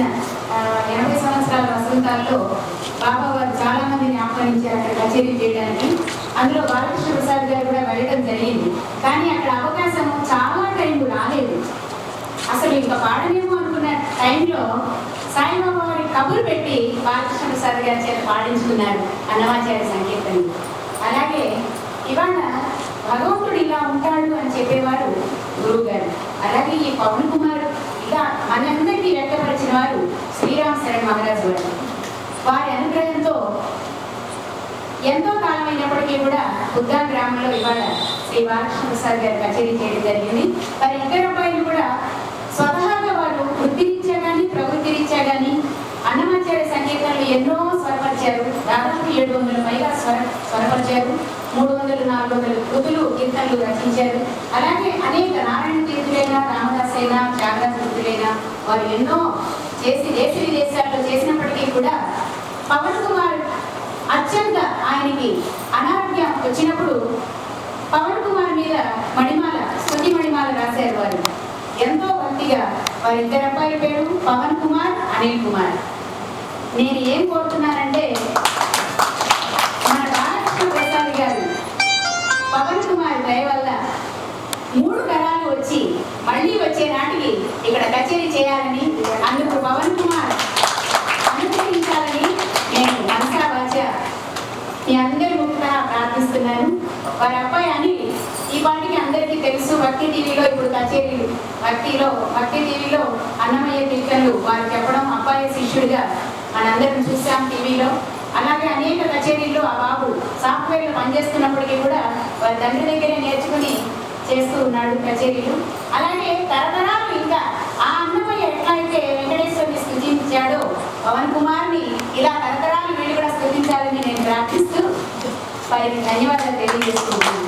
వచ్చిన 80 సంవత్సరాల వసంతాల్లో బాబా వారు చాలా మందిని ఆహ్వానించారు అక్కడ కచేరీ చేయడానికి. అందులో బాలకృష్ణ ప్రసాద్ గారు కూడా వెళ్ళడం జరిగింది. కానీ అక్కడ అవకాశం చాలా టైం రాలేదు. అసలు ఇంకా పాడలేము అనుకున్న టైంలో సాయిబాబా వారి కబురు పెట్టి బాలకృష్ణ ప్రసాద్ గారి చేత పాడించుకున్నారు అన్నమాచార్య సంకీర్తనలు. అలాగే ఇవాళ భగవంతుడు ఇలా ఉంటాడు అని చెప్పేవారు గురువు గారు. అలాగే ఈ పవన్ కుమార్ ఇలా మనందరికీ వ్యక్తపరిచిన వారు శ్రీరామ్ శరణ్ మహారాజ్ గారు. వారి అనుగ్రహంతో ఎంతో కాలమైనప్పటికీ కూడా ఉద్దాన గ్రామంలో ఇవాళ శ్రీ బాలకృష్ణ ప్రసాద్ గారు కచేరీ చేయడం జరిగింది. మరి ఇద్దరు అబ్బాయిలు కూడా స్వతహాగా వారు వృత్తిరీత్యా కానీ ప్రవృత్తి రీత్యా కానీ అన్నమాచార్య సంకీర్తనలు ఎన్నో స్వరపరిచారు. దాదాపు 700 పైగా స్వరపరిచారు. 300-400 కృతులు కీర్తనలు రచించారు. అలాగే అనేక నారాయణ తీర్థులైనా రామదాసైనా త్యాగరాజ కృతులైనా వారు ఎన్నో చేసి దేశ విదేశాల్లో చేసినప్పటికీ కూడా పవన్ కుమార్ అత్యంత ఆయనకి అనారోగ్యం వచ్చినప్పుడు పవన్ కుమార్ మీద మణిమాల స్తుతి మణిమాల రాశారు వారు. ఎంతో భక్తిగా వారిద్దరు అబ్బాయి పేరు పవన్ కుమార్, అనిల్ కుమార్. నేను ఏం కోరుతున్నానంటే మన బాలకృష్ణ ప్రసాద్ గారు పవన్ కుమార్ దయ వల్ల 3 తరాలు వచ్చి మళ్ళీ వచ్చే నాటికి ఇక్కడ కచేరీ చేయాలని, అందుకు పవన్ కుమార్ అనుగ్రహించాలని నేను మనసా వాచ మీ అందరి ముఖ్యంగా ప్రార్థిస్తున్నాను. వారి అబ్బాయి అని ఈ పాటికి అందరికీ తెలుసు. భక్తి టీవీలో ఇప్పుడు కచేరీలు భక్తి టీవీలో అన్నమయ్య కీర్తనలు వారు చెప్పడం అబ్బాయి శిష్యుడిగా మనందరం చూసాం టీవీలో. అలాగే అనేక కచేరీల్లో ఆ బాబు సాఫ్ట్వేర్లో పనిచేస్తున్నప్పటికీ కూడా వారి తండ్రి దగ్గరే నేర్చుకుని చేస్తూ ఉన్నాడు కచేరీలు. అలాగే తరతరాలు ఇంకా ఆ అన్నమయ్య ఎట్లా అయితే వెంకటేశ్వరుని స్తుతించాడో పవన్ కుమార్ని ఇలా తరతరాలు వీళ్ళు కూడా స్తుతించాలని నేను ప్రార్థిస్తూ వారికి ధన్యవాదాలు తెలియజేస్తున్నాను.